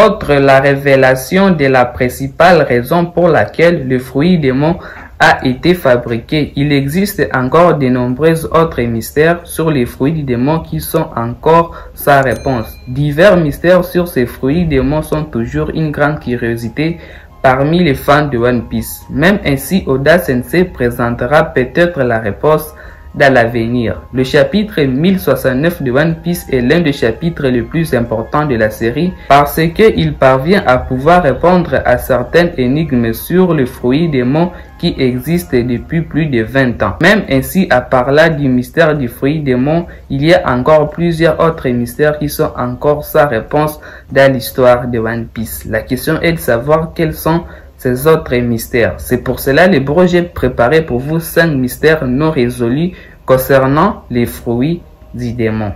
autre la révélation de la principale raison pour laquelle le fruit démon a été fabriqué. Il existe encore de nombreux autres mystères sur les fruits du démon qui sont encore sans réponse. Divers mystères sur ces fruits démons sont toujours une grande curiosité parmi les fans de One Piece. Même ainsi, Oda Sensei présentera peut-être la réponse dans l'avenir. Le chapitre 1069 de One Piece est l'un des chapitres les plus importants de la série parce qu'il parvient à pouvoir répondre à certaines énigmes sur le fruit démon qui existe depuis plus de 20 ans. Même ainsi, à part là du mystère du fruit démon, il y a encore plusieurs autres mystères qui sont encore sans réponse dans l'histoire de One Piece. La question est de savoir quels sont ces autres mystères. C'est pour cela le bro, j'ai préparé pour vous 5 mystères non résolus concernant les fruits du démon.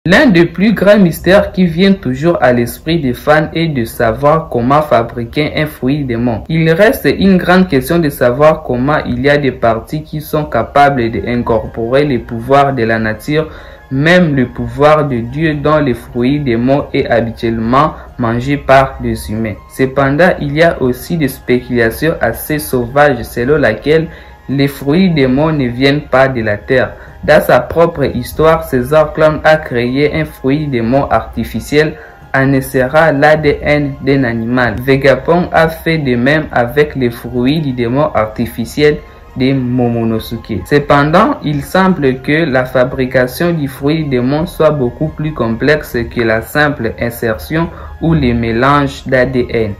L'un des plus grands mystères qui vient toujours à l'esprit des fans est de savoir comment fabriquer un fruit démon. Il reste une grande question de savoir comment il y a des parties qui sont capables d'incorporer les pouvoirs de la nature, même le pouvoir de Dieu dont le fruit démon est habituellement mangé par les humains. Cependant, il y a aussi des spéculations assez sauvages selon lesquelles les fruits démons ne viennent pas de la terre. Dans sa propre histoire, Caesar Clown a créé un fruit démon artificiel en insérant l'ADN d'un animal. Vegapunk a fait de même avec les fruits du démon artificiel de Momonosuke. Cependant, il semble que la fabrication du fruit démon soit beaucoup plus complexe que la simple insertion ou le mélange d'ADN.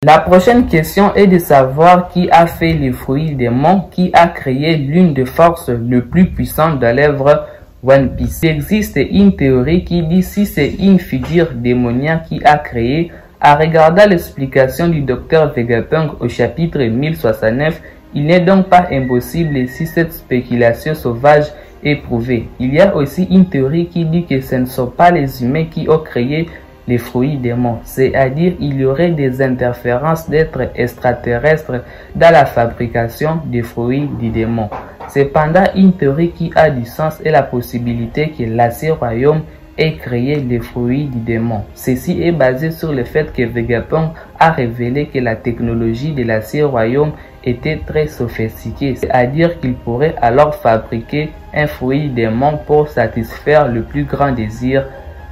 La prochaine question est de savoir qui a fait les fruits démon, qui a créé l'une des forces les plus puissantes de l'œuvre One Piece. Il existe une théorie qui dit si c'est une figure démoniaque qui a créé. En regardant l'explication du docteur Vegapunk au chapitre 1069, il n'est donc pas impossible si cette spéculation sauvage est prouvée. Il y a aussi une théorie qui dit que ce ne sont pas les humains qui ont créé les fruits démons, c'est-à-dire il y aurait des interférences d'êtres extraterrestres dans la fabrication des fruits du démon. Cependant, une théorie qui a du sens est la possibilité que l'Acier Royaume ait créé les fruits du démon. Ceci est basé sur le fait que Vegapunk a révélé que la technologie de l'Acier Royaume était très sophistiquée, c'est-à-dire qu'il pourrait alors fabriquer un fruit démon pour satisfaire le plus grand désir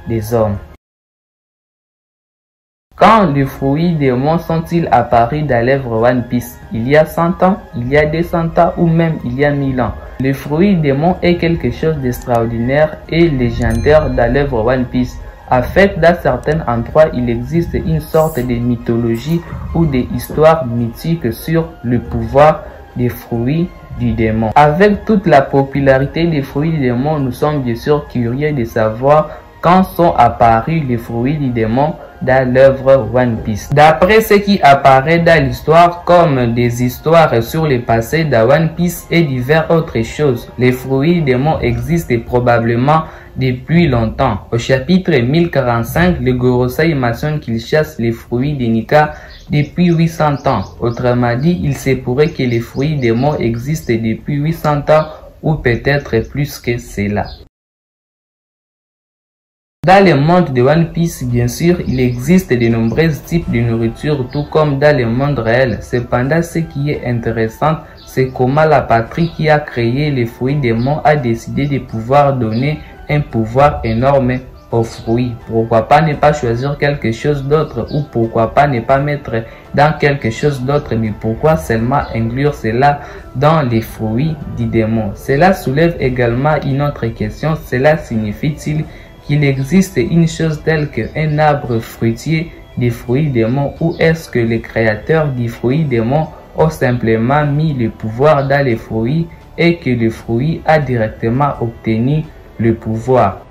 des hommes. Quand les fruits démons sont-ils apparus dans l'œuvre One Piece? Il y a 100 ans, il y a 200 ans ou même il y a 1000 ans. Le fruit démon est quelque chose d'extraordinaire et légendaire dans l'œuvre One Piece. En fait, dans certains endroits, il existe une sorte de mythologie ou d'histoire mythique sur le pouvoir des fruits du démon. Avec toute la popularité des fruits du démon, nous sommes bien sûr curieux de savoir quand sont apparus les fruits du démon dans l'œuvre One Piece. D'après ce qui apparaît dans l'histoire comme des histoires sur le passé de One Piece et diverses autres choses, les fruits démons existent probablement depuis longtemps. Au chapitre 1045, le Gorosei mentionne qu'il chasse les fruits de Nika depuis 800 ans. Autrement dit, il se pourrait que les fruits démons existent depuis 800 ans ou peut-être plus que cela. Dans le monde de One Piece, bien sûr, il existe de nombreux types de nourriture, tout comme dans le monde réel. Cependant, ce qui est intéressant, c'est comment la patrie qui a créé les fruits démons a décidé de pouvoir donner un pouvoir énorme aux fruits. Pourquoi pas ne pas choisir quelque chose d'autre, ou pourquoi pas ne pas mettre dans quelque chose d'autre, mais pourquoi seulement inclure cela dans les fruits du démon? Cela soulève également une autre question. Cela signifie-t-il qu'il existe une chose telle qu'un arbre fruitier des fruits démons, ou est-ce que les créateurs des fruits démons ont simplement mis le pouvoir dans les fruits et que le fruit a directement obtenu le pouvoir?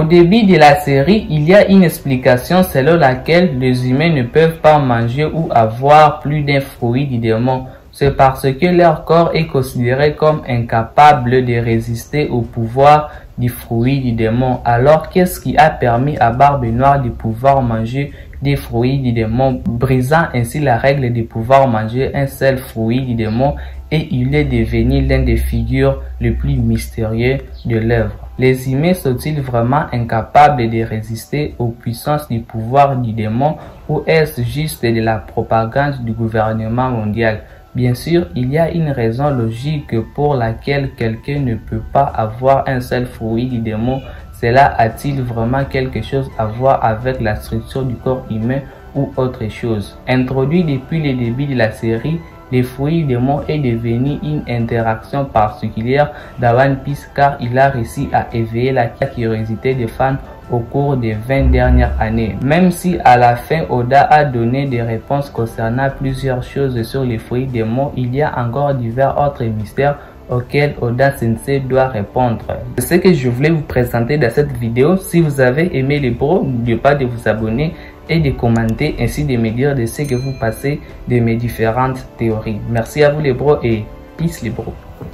Au début de la série, il y a une explication selon laquelle les humains ne peuvent pas manger ou avoir plus d'un fruit du démon. C'est parce que leur corps est considéré comme incapable de résister au pouvoir du fruit du démon. Alors, qu'est-ce qui a permis à Barbe Noire de pouvoir manger des fruits du démon, brisant ainsi la règle de pouvoir manger un seul fruit du démon et il est devenu l'un des figures les plus mystérieuses de l'œuvre. Les humains sont-ils vraiment incapables de résister aux puissances du pouvoir du démon ou est-ce juste de la propagande du gouvernement mondial? Bien sûr, il y a une raison logique pour laquelle quelqu'un ne peut pas avoir un seul fruit du démon. Cela a-t-il vraiment quelque chose à voir avec la structure du corps humain ou autre chose? Introduit depuis le début de la série, le fruit du démon est devenu une interaction particulière dans One Piece car il a réussi à éveiller la curiosité des fans au cours des 20 dernières années. Même si à la fin Oda a donné des réponses concernant plusieurs choses sur les fruits des démons, il y a encore divers autres mystères auxquels Oda Sensei doit répondre. C'est ce que je voulais vous présenter dans cette vidéo. Si vous avez aimé les bros, n'oubliez pas de vous abonner et de commenter ainsi de me dire de ce que vous pensez de mes différentes théories. Merci à vous les bros et peace les bros.